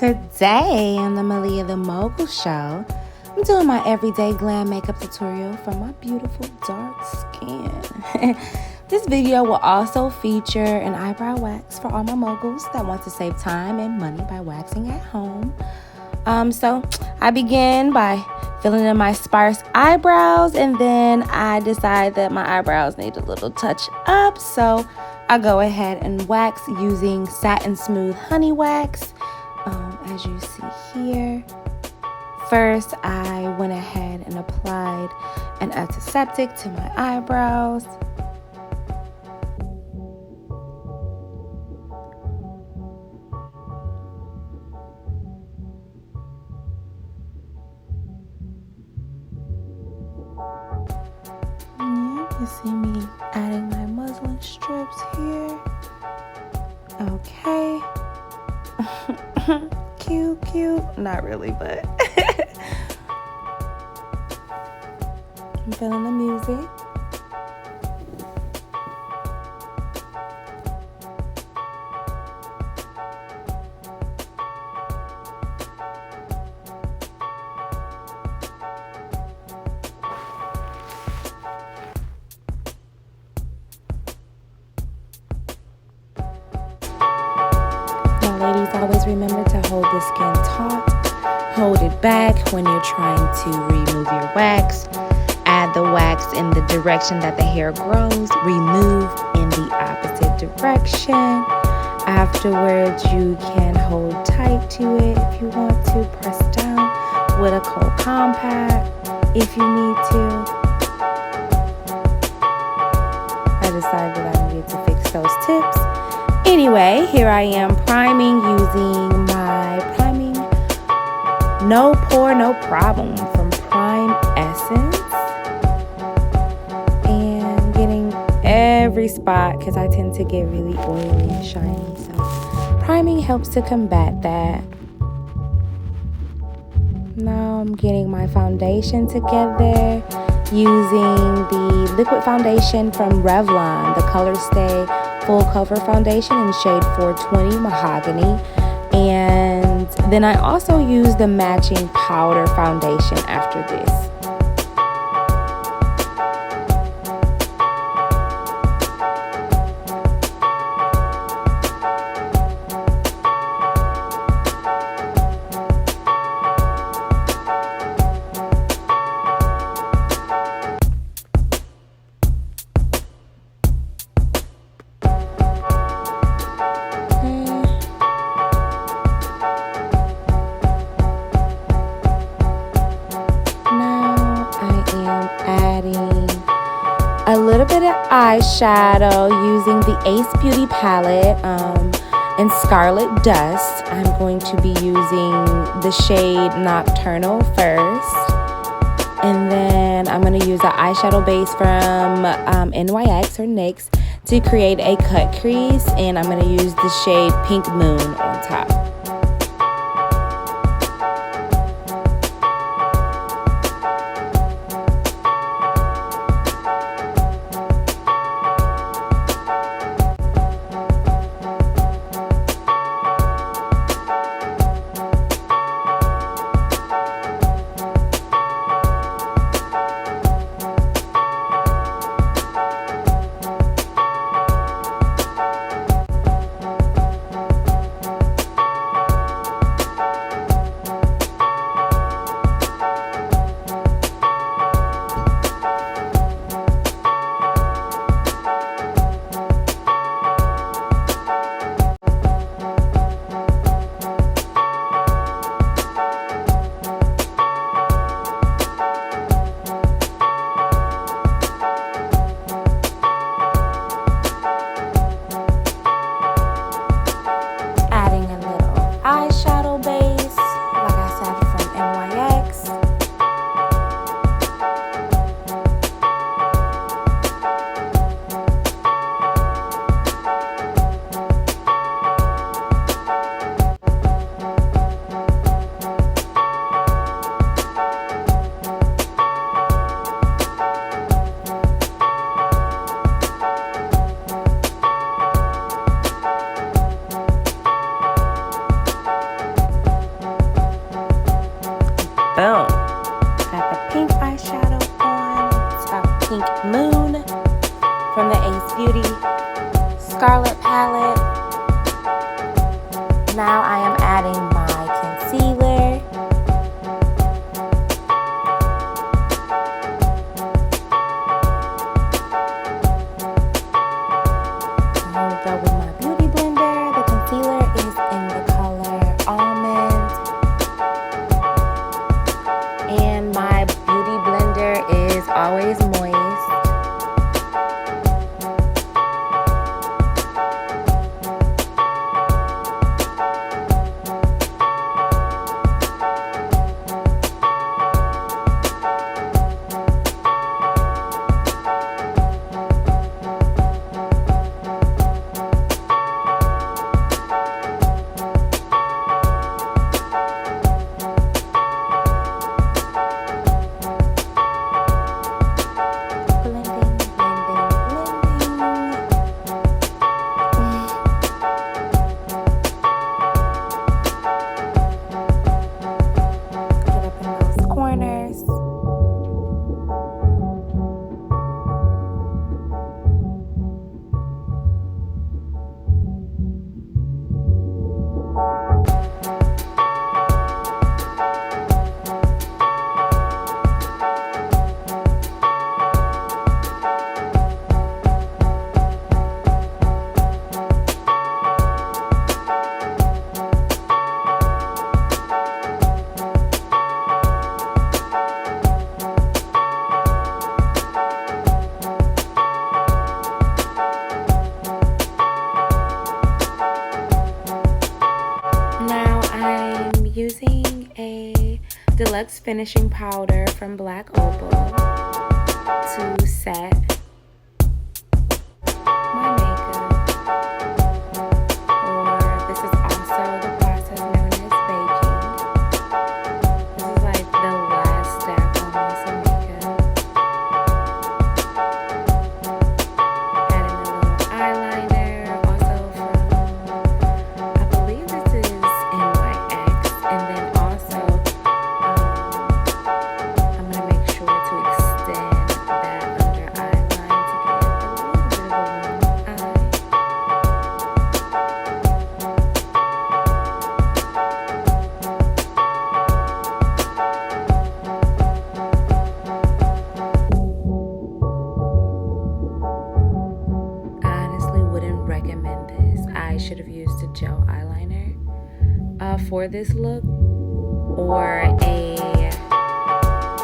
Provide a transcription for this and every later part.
Today on the Melia The Mogul Show, I'm doing my everyday glam makeup tutorial for my beautiful dark skin. This video will also feature an eyebrow wax for all my moguls that want to save time and money by waxing at home. So I begin by filling in my sparse eyebrows, and then I decide that my eyebrows need a little touch up, so I go ahead and wax using Satin Smooth Honey Wax. As you see here, first I went ahead and applied an antiseptic to my eyebrows. Yeah, you see me adding my muslin strips here. Okay. Cute. Not really, but I'm feeling the music. Ladies, always remember to hold the skin taut. Hold it back when you're trying to remove your wax. Add the wax in the direction that the hair grows. Remove in the opposite direction. Afterwards, you can hold tight to it if you want to. Press down with a cold compact if you need to. I decided that I needed to fix those tips. Anyway, here I am priming using my priming No Pore No Problem from Prime Essence, and getting every spot because I tend to get really oily and shiny, so priming helps to combat that. Now I'm getting my foundation together using the liquid foundation from Revlon, the Color Stay Full Cover Foundation in shade 420 Mahogany, and then I also use the matching powder foundation after this. A little bit of eyeshadow using the Ace Beauty palette in Scarlet Dust. I'm going to be using the shade Nocturnal first, and then I'm going to use an eyeshadow base from NYX or NYX to create a cut crease, and I'm going to use the shade Pink Moon on top. Deluxe Finishing Powder from Black Opal to set my makeup. Or this is also the process known as baking. This is like the last step almost in makeup. Adding a little eyeliner, also from, I believe this is NYX, and then also I'm gonna make sure to extend that under eyeline to get a little bit of a warm eye. I honestly wouldn't recommend this. I should have used a gel eyeliner for this look, or a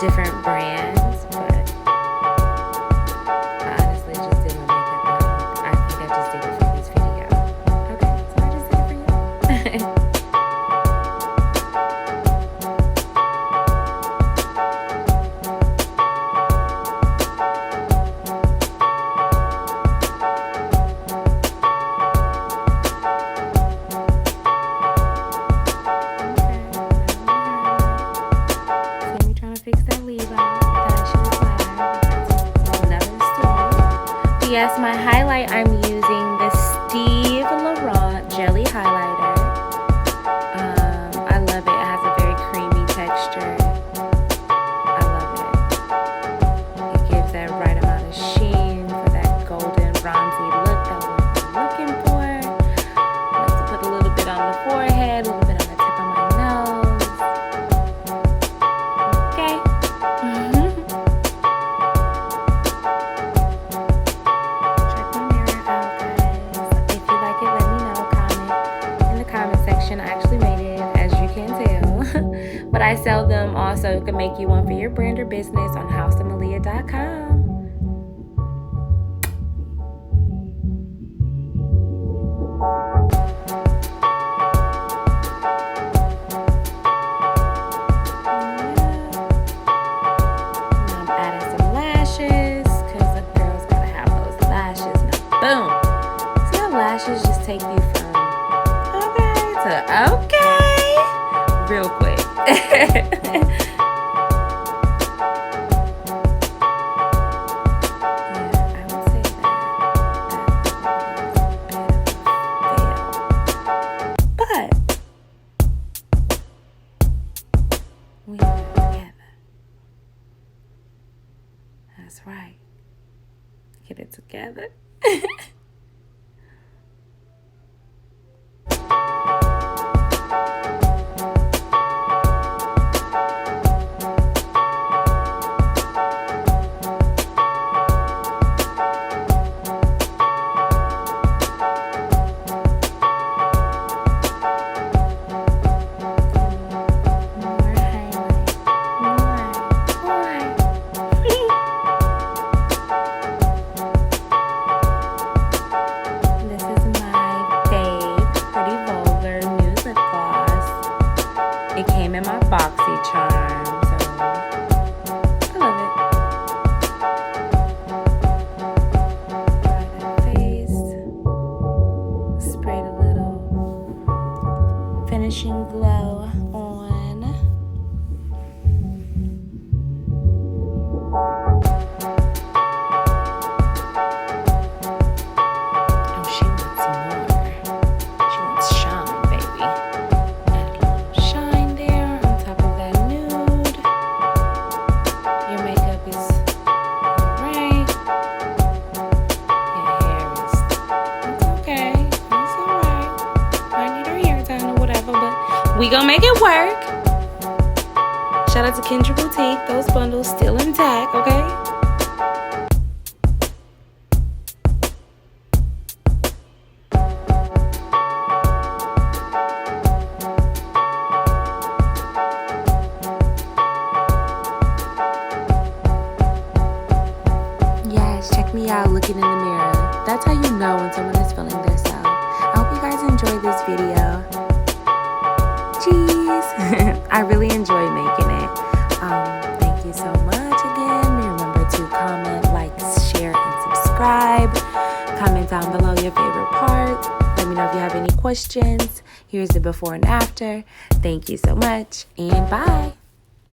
different brands, but I honestly just did my makeup and I think I just did it for this video. Okay, so I just did it for you. See me trying to fix that leave out that I should have applied. Another story. Yes, my highlight, I'm using the Steve Laurent Jelly Highlighter. I love it. It has a very creamy texture. I love it. It gives that right amount of sheen for that golden bronzy look that we're looking for. I like to put a little bit on the forehead, a little bit on the tip of my nose. Okay. Check my mirror out, guys. If you like it, let me know. Comment in the comment section. I actually made it, as you can tell. But I sell them also. You can make you one for your brand or business on houseofmelia.com. I'm adding some lashes because a girl's gotta have those lashes. Now, boom. See how lashes just take you from okay to okay real quick. Yeah, I would say that was a bit of a fail. But we are together. That's right. Get it together. More highlight. More. This is my fave Pretty Vulgar Nude Lip Gloss. It came in my boxy charm, so I love it. Dry that face. Sprayed a little finishing glow on. Oh, she wants more. She wants shine, baby. Add a little shine there on top of that nude. Your makeup is alright. Your hair is, it's okay. It's alright. Might need her hair done or whatever, but we gonna make it work. Shout out to Kendra Boutique. Those bundles still intact, okay? Yes, check me out looking in the mirror. That's how you know when someone is feeling their self. I hope you guys enjoyed this video. Jeez. I really enjoy making it. Comment down below your favorite part. Let me know if you have any questions. Here's the before and after. Thank you so much, and bye.